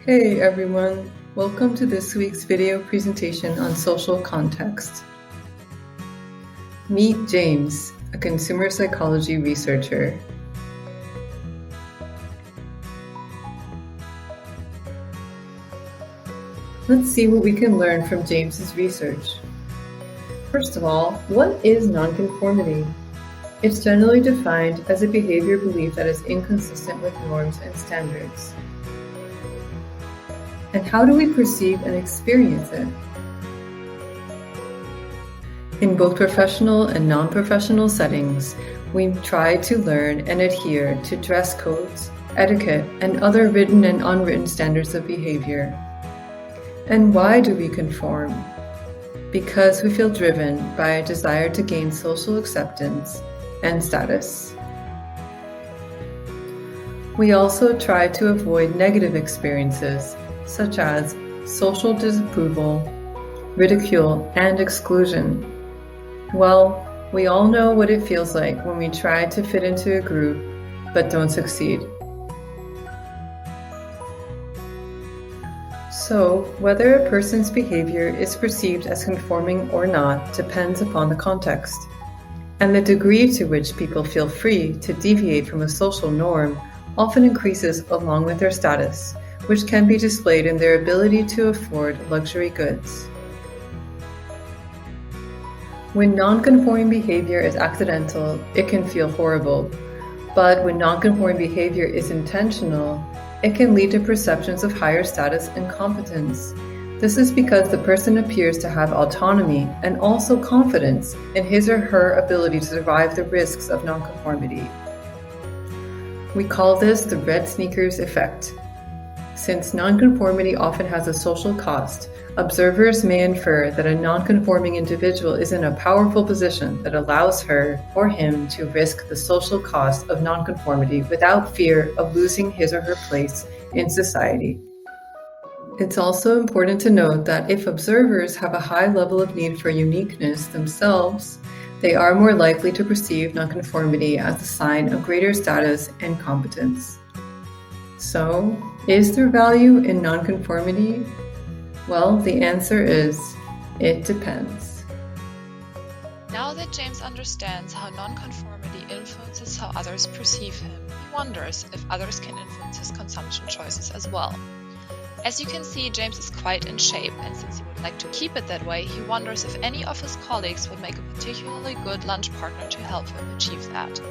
Hey everyone, welcome to this week's video presentation on social context. Meet James, a consumer psychology researcher. Let's see what we can learn from James's research. First of all, what is nonconformity? It's generally defined as a behavior belief that is inconsistent with norms and standards. And how do we perceive and experience it? In both professional and non-professional settings, we try to learn and adhere to dress codes, etiquette, and other written and unwritten standards of behavior. And why do we conform? Because we feel driven by a desire to gain social acceptance and status. We also try to avoid negative experiences, such as social disapproval, ridicule, and exclusion. Well, we all know what it feels like when we try to fit into a group but don't succeed. So, whether a person's behavior is perceived as conforming or not depends upon the context, and the degree to which people feel free to deviate from a social norm often increases along with their status, which can be displayed in their ability to afford luxury goods. When non-conforming behavior is accidental, it can feel horrible, but when non-conforming behavior is intentional, it can lead to perceptions of higher status and competence. This is because the person appears to have autonomy and also confidence in his or her ability to survive the risks of nonconformity. We call this the red sneakers effect. Since nonconformity often has a social cost, observers may infer that a nonconforming individual is in a powerful position that allows her or him to risk the social cost of nonconformity without fear of losing his or her place in society. It's also important to note that if observers have a high level of need for uniqueness themselves, they are more likely to perceive nonconformity as a sign of greater status and competence. So, is there value in nonconformity? Well, the answer is, it depends. Now that James understands how nonconformity influences how others perceive him, he wonders if others can influence his consumption choices as well. As you can see, James is quite in shape, and since he would like to keep it that way, he wonders if any of his colleagues would make a particularly good lunch partner to help him achieve that.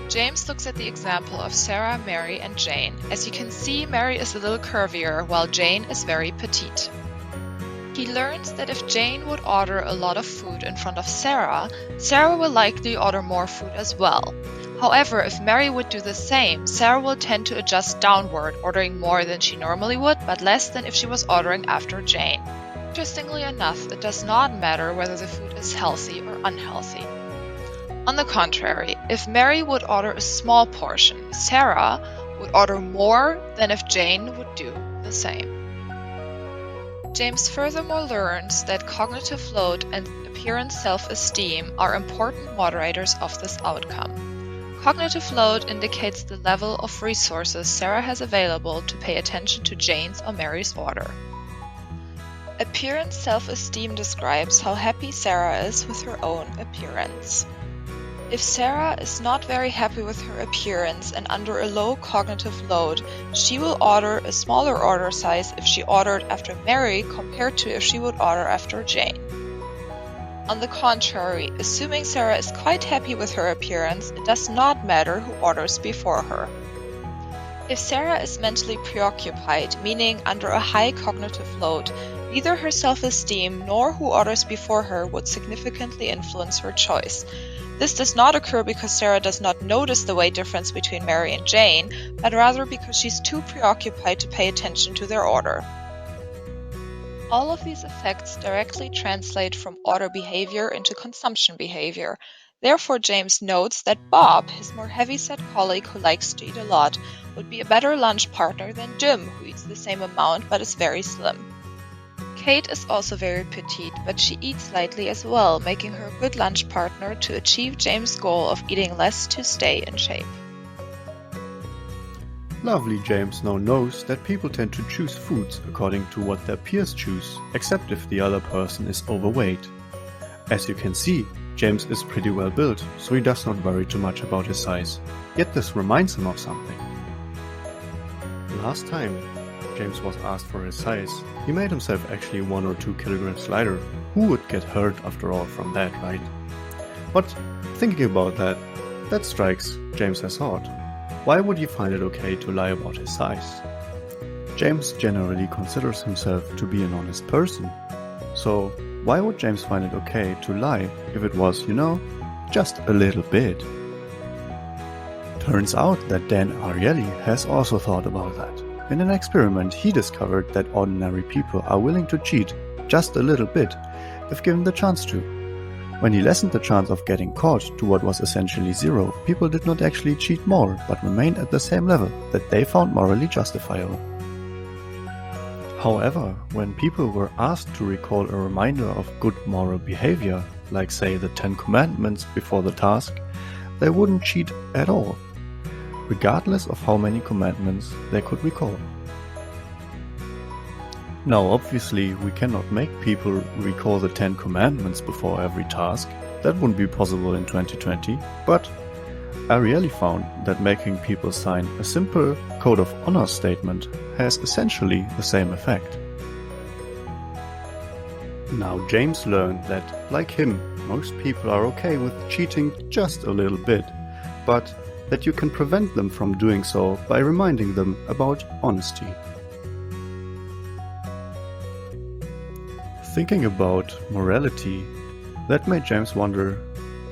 James looks at the example of Sarah, Mary, and Jane. As you can see, Mary is a little curvier, while Jane is very petite. He learns that if Jane would order a lot of food in front of Sarah, Sarah will likely order more food as well. However, if Mary would do the same, Sarah will tend to adjust downward, ordering more than she normally would, but less than if she was ordering after Jane. Interestingly enough, it does not matter whether the food is healthy or unhealthy. On the contrary, if Mary would order a small portion, Sarah would order more than if Jane would do the same. James furthermore learns that cognitive load and appearance self-esteem are important moderators of this outcome. Cognitive load indicates the level of resources Sarah has available to pay attention to Jane's or Mary's order. Appearance self-esteem describes how happy Sarah is with her own appearance. If Sarah is not very happy with her appearance and under a low cognitive load, she will order a smaller order size if she ordered after Mary compared to if she would order after Jane. On the contrary, assuming Sarah is quite happy with her appearance, it does not matter who orders before her. If Sarah is mentally preoccupied, meaning under a high cognitive load, neither her self-esteem nor who orders before her would significantly influence her choice. This does not occur because Sarah does not notice the weight difference between Mary and Jane, but rather because she's too preoccupied to pay attention to their order. All of these effects directly translate from order behavior into consumption behavior. Therefore, James notes that Bob, his more heavy-set colleague who likes to eat a lot, would be a better lunch partner than Jim, who eats the same amount but is very slim. Kate is also very petite, but she eats lightly as well, making her a good lunch partner to achieve James' goal of eating less to stay in shape. Lovely James now knows that people tend to choose foods according to what their peers choose, except if the other person is overweight. As you can see, James is pretty well built, so he does not worry too much about his size. Yet this reminds him of something. Last time James was asked for his size, he made himself actually 1 or 2 kilograms lighter. Who would get hurt after all from that, right? But thinking about that strikes James as odd. Why would he find it okay to lie about his size? James generally considers himself to be an honest person. So why would James find it okay to lie if it was, just a little bit? Turns out that Dan Ariely has also thought about that. In an experiment, he discovered that ordinary people are willing to cheat just a little bit if given the chance to. When he lessened the chance of getting caught to what was essentially zero, people did not actually cheat more, but remained at the same level that they found morally justifiable. However, when people were asked to recall a reminder of good moral behavior, like say the 10 Commandments before the task, they wouldn't cheat at all, regardless of how many commandments they could recall. Now obviously we cannot make people recall the 10 Commandments before every task, that wouldn't be possible in 2020, but Ariely found that making people sign a simple code of honor statement has essentially the same effect. Now James learned that, like him, most people are okay with cheating just a little bit, but that you can prevent them from doing so by reminding them about honesty. Thinking about morality, that made James wonder,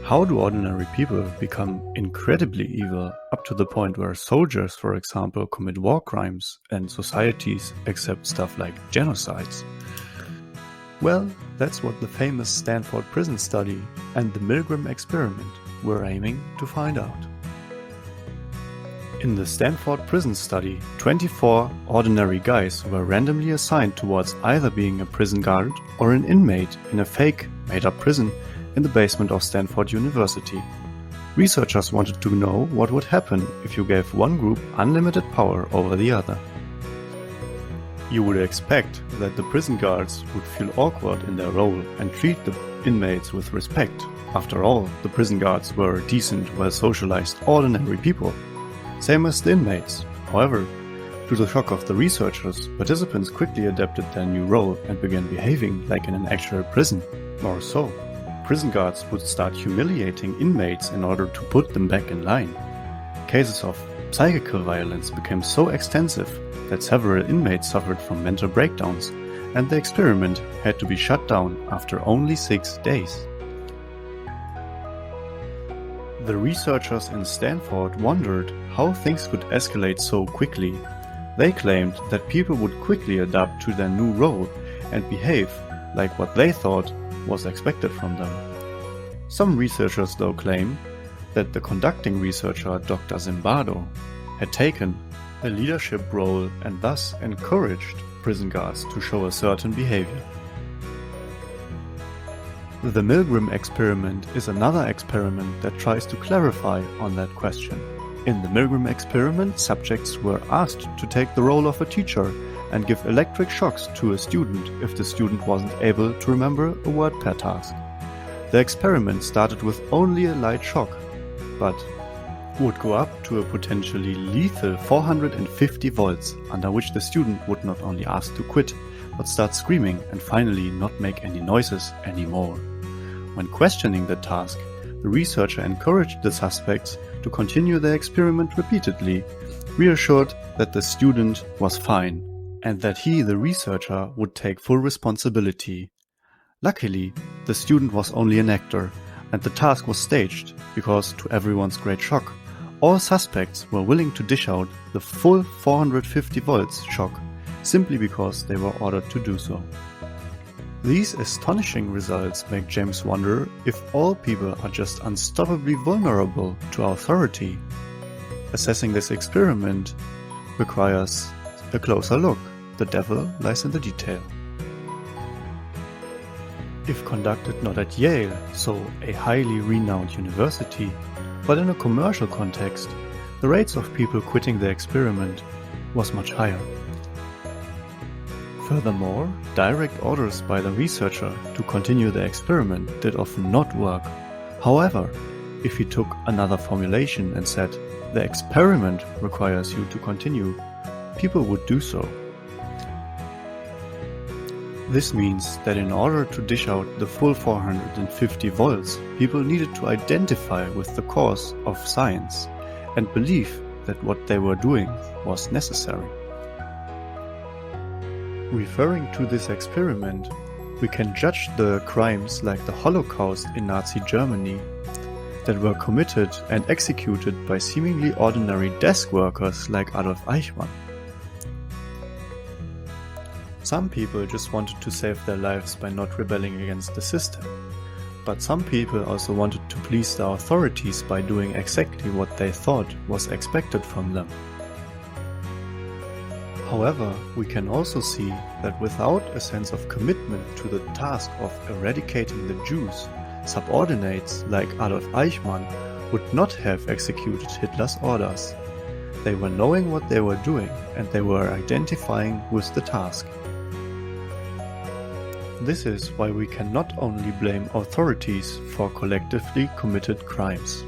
how do ordinary people become incredibly evil up to the point where soldiers, for example, commit war crimes and societies accept stuff like genocides? Well, that's what the famous Stanford prison study and the Milgram experiment were aiming to find out. In the Stanford prison study, 24 ordinary guys were randomly assigned towards either being a prison guard or an inmate in a fake, made-up prison in the basement of Stanford University. Researchers wanted to know what would happen if you gave one group unlimited power over the other. You would expect that the prison guards would feel awkward in their role and treat the inmates with respect. After all, the prison guards were decent, well-socialized, ordinary people. Same as the inmates. However, to the shock of the researchers, participants quickly adapted their new role and began behaving like in an actual prison. More so, prison guards would start humiliating inmates in order to put them back in line. Cases of psychical violence became so extensive that several inmates suffered from mental breakdowns, and the experiment had to be shut down after only 6 days. The researchers in Stanford wondered how things could escalate so quickly. They claimed that people would quickly adapt to their new role and behave like what they thought was expected from them. Some researchers though claim that the conducting researcher Dr. Zimbardo had taken a leadership role and thus encouraged prison guards to show a certain behavior. The Milgram experiment is another experiment that tries to clarify on that question. In the Milgram experiment, subjects were asked to take the role of a teacher and give electric shocks to a student if the student wasn't able to remember a word per task. The experiment started with only a light shock, but would go up to a potentially lethal 450 volts, under which the student would not only ask to quit, but start screaming and finally not make any noises anymore. When questioning the task, the researcher encouraged the suspects to continue their experiment repeatedly, reassured that the student was fine, and that he, the researcher, would take full responsibility. Luckily, the student was only an actor, and the task was staged, because to everyone's great shock, all suspects were willing to dish out the full 450 volts shock, simply because they were ordered to do so. These astonishing results make James wonder if all people are just unstoppably vulnerable to authority. Assessing this experiment requires a closer look. The devil lies in the detail. If conducted not at Yale, so a highly renowned university, but in a commercial context, the rates of people quitting the experiment was much higher. Furthermore, direct orders by the researcher to continue the experiment did often not work. However, if he took another formulation and said, "The experiment requires you to continue," people would do so. This means that in order to dish out the full 450 volts, people needed to identify with the cause of science and believe that what they were doing was necessary. Referring to this experiment, we can judge the crimes like the Holocaust in Nazi Germany that were committed and executed by seemingly ordinary desk workers like Adolf Eichmann. Some people just wanted to save their lives by not rebelling against the system, but some people also wanted to please the authorities by doing exactly what they thought was expected from them. However, we can also see that without a sense of commitment to the task of eradicating the Jews, subordinates like Adolf Eichmann would not have executed Hitler's orders. They were knowing what they were doing and they were identifying with the task. This is why we can not only blame authorities for collectively committed crimes.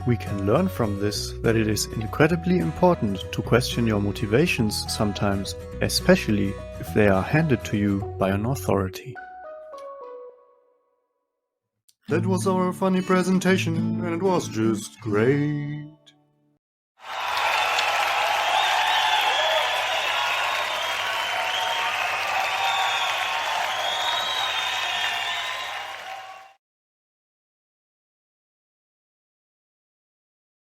We can learn from this that it is incredibly important to question your motivations sometimes, especially if they are handed to you by an authority. That was our funny presentation, and it was just great.